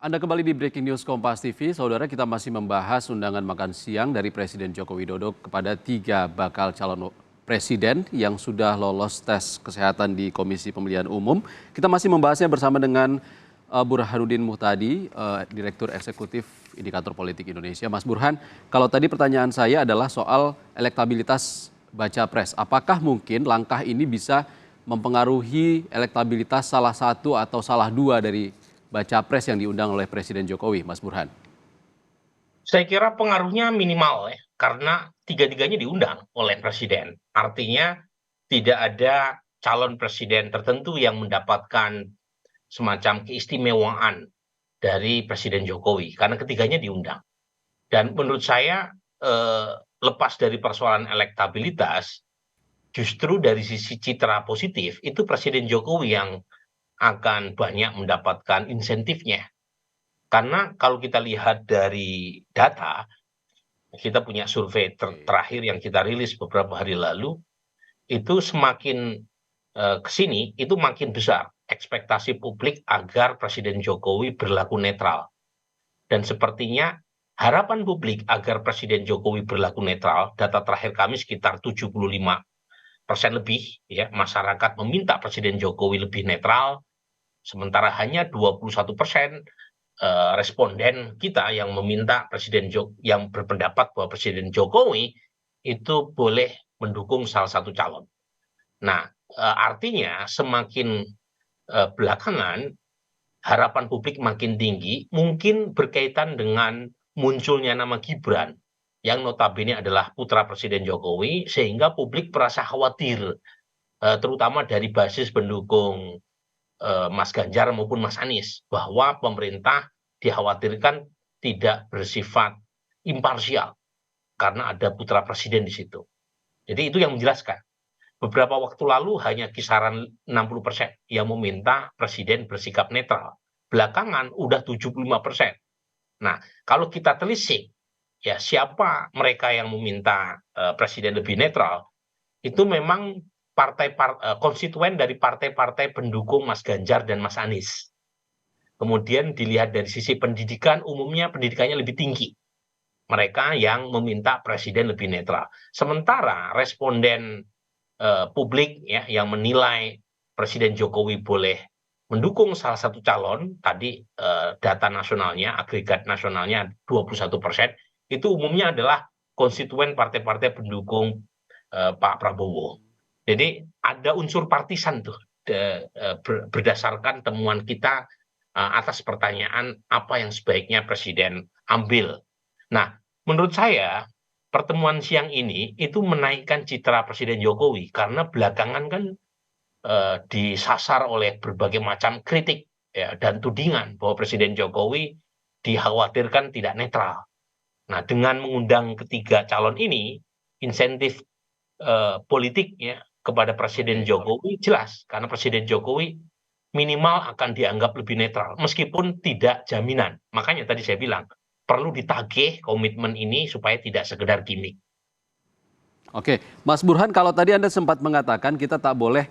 Anda kembali di Breaking News Kompas TV. Saudara, kita masih membahas undangan makan siang dari Presiden Joko Widodo kepada 3 bakal calon presiden yang sudah lolos tes kesehatan di Komisi Pemilihan Umum. Kita masih membahasnya bersama dengan Burhanuddin Muhtadi, Direktur Eksekutif Indikator Politik Indonesia. Mas Burhan, kalau tadi pertanyaan saya adalah soal elektabilitas baca pres. Apakah mungkin langkah ini bisa mempengaruhi elektabilitas salah satu atau salah dua dari baca pres yang diundang oleh Presiden Jokowi, Mas Burhan? Saya kira pengaruhnya minimal ya, karena tiga-tiganya diundang oleh presiden. Artinya tidak ada calon presiden tertentu yang mendapatkan semacam keistimewaan dari Presiden Jokowi, karena ketiganya diundang. Dan menurut saya lepas dari persoalan elektabilitas, justru dari sisi citra positif, itu Presiden Jokowi yang akan banyak mendapatkan insentifnya. Karena kalau kita lihat dari data, kita punya survei terakhir yang kita rilis beberapa hari lalu, itu semakin ke sini, itu makin besar ekspektasi publik agar Presiden Jokowi berlaku netral. Dan sepertinya harapan publik agar Presiden Jokowi berlaku netral, data terakhir kami sekitar 75% lebih, ya, masyarakat meminta Presiden Jokowi lebih netral, sementara hanya 21% responden kita yang meminta yang berpendapat bahwa Presiden Jokowi itu boleh mendukung salah satu calon. Nah, artinya semakin belakangan harapan publik makin tinggi, mungkin berkaitan dengan munculnya nama Gibran yang notabene adalah putra Presiden Jokowi, sehingga publik merasa khawatir, terutama dari basis pendukung Mas Ganjar maupun Mas Anies, bahwa pemerintah dikhawatirkan tidak bersifat imparsial karena ada putra presiden di situ. Jadi itu yang menjelaskan. Beberapa waktu lalu hanya kisaran 60% yang meminta presiden bersikap netral. Belakangan udah 75%. Nah, kalau kita telisik, ya siapa mereka yang meminta presiden lebih netral, itu memang konstituen dari partai-partai pendukung Mas Ganjar dan Mas Anies. Kemudian dilihat dari sisi pendidikan, umumnya pendidikannya lebih tinggi. Mereka yang meminta presiden lebih netral. Sementara responden publik ya yang menilai Presiden Jokowi boleh mendukung salah satu calon, tadi data nasionalnya, agregat nasionalnya 21%, itu umumnya adalah konstituen partai-partai pendukung Pak Prabowo. Jadi ada unsur partisan tuh berdasarkan temuan kita atas pertanyaan apa yang sebaiknya presiden ambil. Nah, menurut saya pertemuan siang ini itu menaikkan citra Presiden Jokowi karena belakangan kan disasar oleh berbagai macam kritik ya, dan tudingan bahwa Presiden Jokowi dikhawatirkan tidak netral. Nah, dengan mengundang ketiga calon ini, insentif politik ya kepada Presiden Jokowi jelas, karena Presiden Jokowi minimal akan dianggap lebih netral meskipun tidak jaminan. Makanya tadi saya bilang perlu ditagih komitmen ini supaya tidak sekedar gimmick. Oke, Mas Burhan, kalau tadi Anda sempat mengatakan kita tak boleh,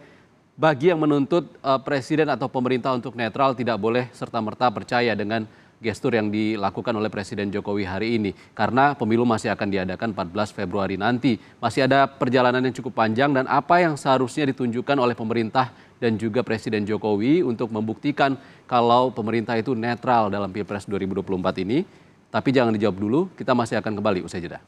bagi yang menuntut presiden atau pemerintah untuk netral, tidak boleh serta-merta percaya dengan gestur yang dilakukan oleh Presiden Jokowi hari ini. Karena pemilu masih akan diadakan 14 Februari nanti. Masih ada perjalanan yang cukup panjang, dan apa yang seharusnya ditunjukkan oleh pemerintah dan juga Presiden Jokowi untuk membuktikan kalau pemerintah itu netral dalam Pilpres 2024 ini. Tapi jangan dijawab dulu, kita masih akan kembali usai jeda.